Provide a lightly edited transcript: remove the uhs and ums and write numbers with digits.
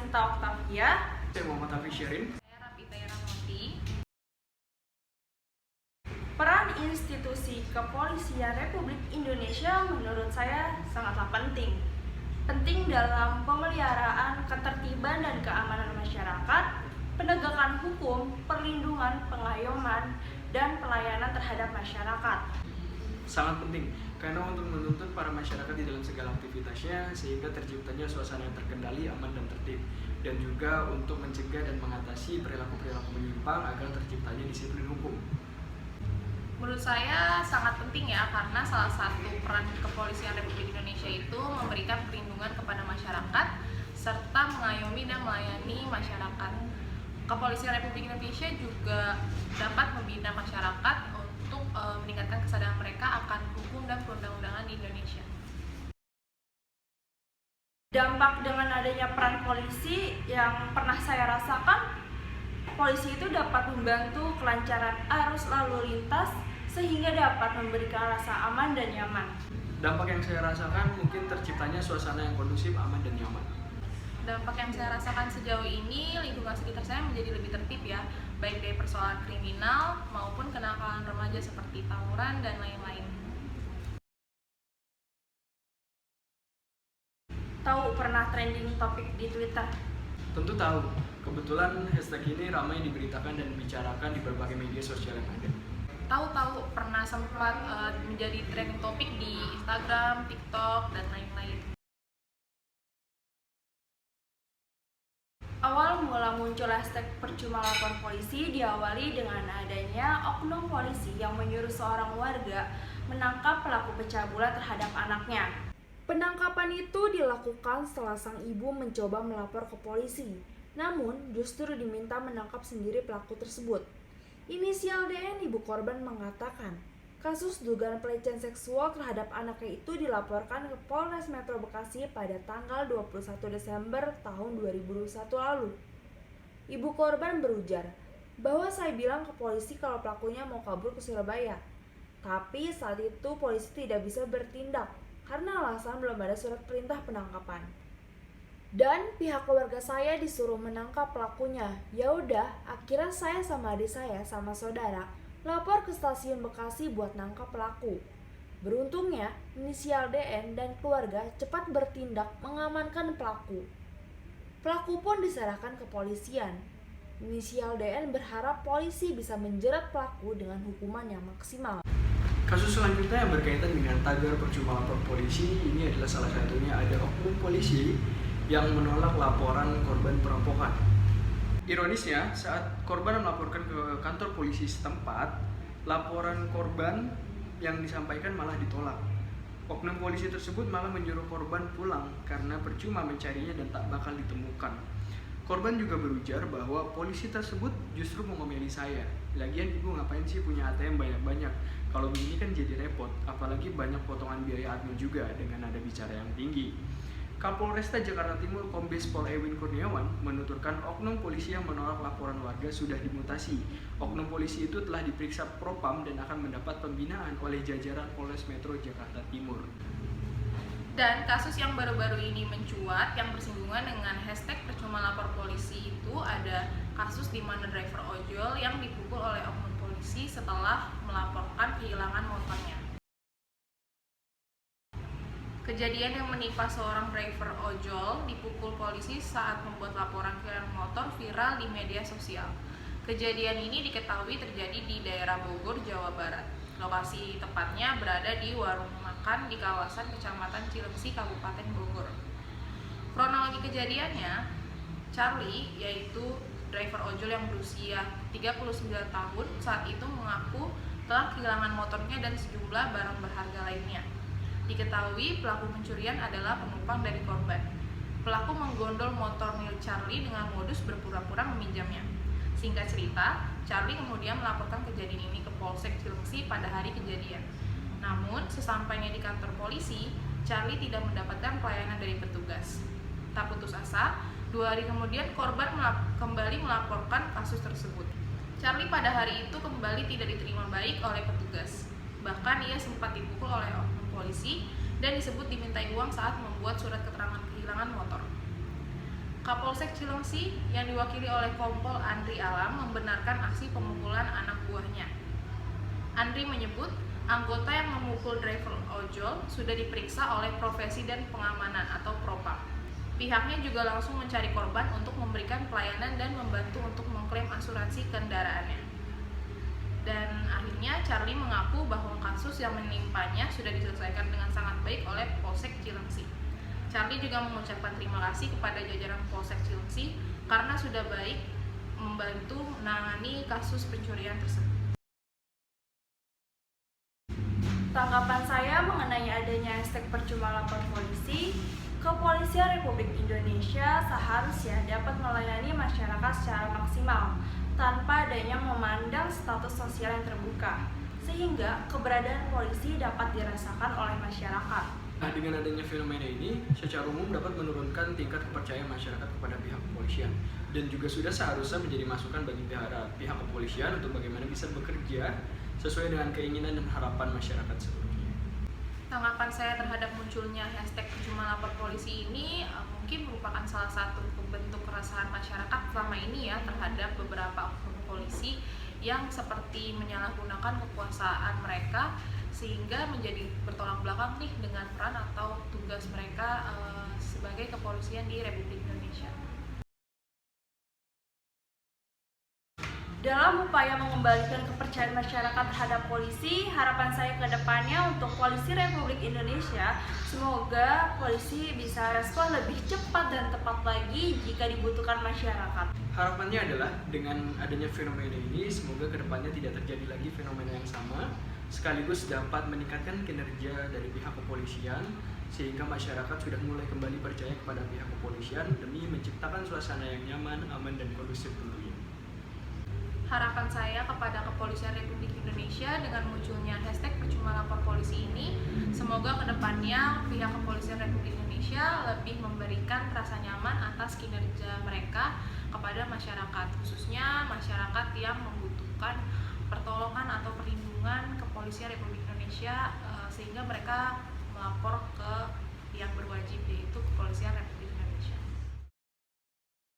Sinta Octavia. Saya Muhammad Hafiz Syarin. Saya Rafita Ramoti. Peran institusi kepolisian Republik Indonesia menurut saya sangatlah penting. Penting dalam pemeliharaan ketertiban dan keamanan masyarakat, penegakan hukum, perlindungan, pengayoman, dan pelayanan terhadap masyarakat. Sangat penting karena untuk menuntun para masyarakat di dalam segala aktivitasnya sehingga terciptanya suasana yang terkendali, aman, dan tertib, dan juga untuk mencegah dan mengatasi perilaku-perilaku menyimpang agar terciptanya disiplin hukum. Menurut saya sangat penting ya, karena salah satu peran kepolisian Republik Indonesia itu memberikan perlindungan kepada masyarakat serta mengayomi dan melayani masyarakat. Kepolisian Republik Indonesia juga dapat membina masyarakat untuk meningkatkan kesadaran mereka akan hukum dan perundang-undangan di Indonesia. Dampak dengan adanya peran polisi yang pernah saya rasakan, polisi itu dapat membantu kelancaran arus lalu lintas sehingga dapat memberikan rasa aman dan nyaman. Dampak yang saya rasakan mungkin terciptanya suasana yang kondusif, aman, dan nyaman. Dampak yang saya rasakan sejauh ini, lingkungan sekitar saya menjadi lebih tertib ya, baik dari persoalan kriminal maupun kenakalan remaja seperti tawuran dan lain-lain. Tahu pernah trending topik di Twitter? Tentu tahu, kebetulan hashtag ini ramai diberitakan dan dibicarakan di berbagai media sosial yang ada. Tahu-tahu pernah sempat menjadi trending topik di Instagram, TikTok, dan lain-lain. Awal mula muncul hashtag percuma lapor polisi diawali dengan adanya oknum polisi yang menyuruh seorang warga menangkap pelaku pencabulan terhadap anaknya. Penangkapan itu dilakukan setelah sang ibu mencoba melapor ke polisi, namun justru diminta menangkap sendiri pelaku tersebut. Inisial DN ibu korban mengatakan, kasus dugaan pelecehan seksual terhadap anaknya itu dilaporkan ke Polres Metro Bekasi pada tanggal 21 Desember tahun 2021 lalu. Ibu korban berujar bahwa saya bilang ke polisi kalau pelakunya mau kabur ke Surabaya. Tapi saat itu polisi tidak bisa bertindak karena alasan belum ada surat perintah penangkapan. Dan pihak keluarga saya disuruh menangkap pelakunya. Ya udah, akhirnya saya sama adik saya sama saudara lapor ke stasiun Bekasi buat nangkap pelaku. Beruntungnya, inisial DN dan keluarga cepat bertindak mengamankan pelaku. Pelaku pun diserahkan ke polisian. Inisial DN berharap polisi bisa menjerat pelaku dengan hukuman yang maksimal. Kasus selanjutnya yang berkaitan dengan tagar percuma lapor polisi, ini adalah salah satunya ada oknum polisi yang menolak laporan korban perampokan. Ironisnya, saat korban melaporkan ke kantor polisi setempat, laporan korban yang disampaikan malah ditolak. Oknum polisi tersebut malah menyuruh korban pulang karena percuma mencarinya dan tak bakal ditemukan. Korban juga berujar bahwa polisi tersebut justru mau memilih saya. Lagian ibu ngapain sih punya ATM banyak-banyak? Kalau begini kan jadi repot, apalagi banyak potongan biaya admin juga dengan nada bicara yang tinggi. Kapolresta Jakarta Timur Kombes Pol Ewin Kurniawan menuturkan oknum polisi yang menolak laporan warga sudah dimutasi. Oknum polisi itu telah diperiksa Propam dan akan mendapat pembinaan oleh jajaran Polres Metro Jakarta Timur. Dan kasus yang baru-baru ini mencuat yang bersinggungan dengan hashtag percuma lapor polisi itu ada kasus di mana driver ojol yang dipukul oleh oknum polisi setelah melaporkan kehilangan motornya. Kejadian yang menimpa seorang driver ojol dipukul polisi saat membuat laporan kehilangan motor viral di media sosial. Kejadian ini diketahui terjadi di daerah Bogor, Jawa Barat. Lokasi tepatnya berada di warung makan di kawasan Kecamatan Cilengsi, Kabupaten Bogor. Kronologi kejadiannya, Charlie, yaitu driver ojol yang berusia 39 tahun, saat itu mengaku telah kehilangan motornya dan sejumlah barang berharga lainnya. Diketahui pelaku pencurian adalah penumpang dari korban. Pelaku menggondol motor milik Charlie dengan modus berpura-pura meminjamnya. Singkat cerita, Charlie kemudian melaporkan kejadian ini ke Polsek Cilengsi pada hari kejadian. Namun, sesampainya di kantor polisi, Charlie tidak mendapatkan pelayanan dari petugas. Tak putus asa, 2 hari kemudian korban kembali melaporkan kasus tersebut. Charlie pada hari itu kembali tidak diterima baik oleh petugas. Bahkan ia sempat dipukul oleh oknum polisi dan disebut dimintai uang saat membuat surat keterangan kehilangan motor. Kapolsek Polsek Cilengsi yang diwakili oleh Kompol Andri Alam membenarkan aksi pemukulan anak buahnya. Andri menyebut anggota yang memukul driver ojol sudah diperiksa oleh Profesi dan Pengamanan atau Propam. Pihaknya juga langsung mencari korban untuk memberikan pelayanan dan membantu untuk mengklaim asuransi kendaraannya. Dan akhirnya Charlie mengaku bahwa kasus yang menimpanya sudah diselesaikan dengan sangat baik oleh Polsek Cilengsi. Charlie juga mengucapkan terima kasih kepada jajaran Polsek Cilengsi karena sudah baik membantu menangani kasus pencurian tersebut. Tanggapan saya mengenai adanya hashtag percuma lapor polisi, Kepolisian Republik Indonesia seharusnya dapat melayani masyarakat secara maksimal tanpa adanya memandang status sosial yang terbuka, sehingga keberadaan polisi dapat dirasakan oleh masyarakat. Nah, dengan adanya fenomena ini, secara umum dapat menurunkan tingkat kepercayaan masyarakat kepada pihak kepolisian dan juga sudah seharusnya menjadi masukan bagi pihak kepolisian untuk bagaimana bisa bekerja sesuai dengan keinginan dan harapan masyarakat seluruhnya. Tanggapan saya terhadap munculnya hashtag percuma lapor polisi ini mungkin merupakan salah satu bentuk keresahan masyarakat selama ini ya terhadap beberapa oknum polisi yang seperti menyalahgunakan kekuasaan mereka sehingga menjadi bertolak belakang nih dengan peran atau tugas mereka sebagai kepolisian di Republik Indonesia. Dalam upaya mengembalikan kepercayaan masyarakat terhadap polisi, harapan saya ke depannya untuk Polisi Republik Indonesia, semoga polisi bisa respon lebih cepat dan tepat lagi jika dibutuhkan masyarakat. Harapannya adalah dengan adanya fenomena ini, semoga kedepannya tidak terjadi lagi fenomena yang sama, sekaligus dapat meningkatkan kinerja dari pihak kepolisian, sehingga masyarakat sudah mulai kembali percaya kepada pihak kepolisian demi menciptakan suasana yang nyaman, aman, dan kondusif tentunya. Harapan saya kepada Kepolisian Republik Indonesia dengan munculnya hashtag percuma lapor polisi ini, semoga kedepannya pihak Kepolisian Republik Indonesia lebih memberikan rasa nyaman atas kinerja mereka kepada masyarakat, khususnya masyarakat yang membutuhkan pertolongan atau perlindungan Kepolisian Republik Indonesia sehingga mereka melapor ke yang berwajib yaitu Kepolisian Republik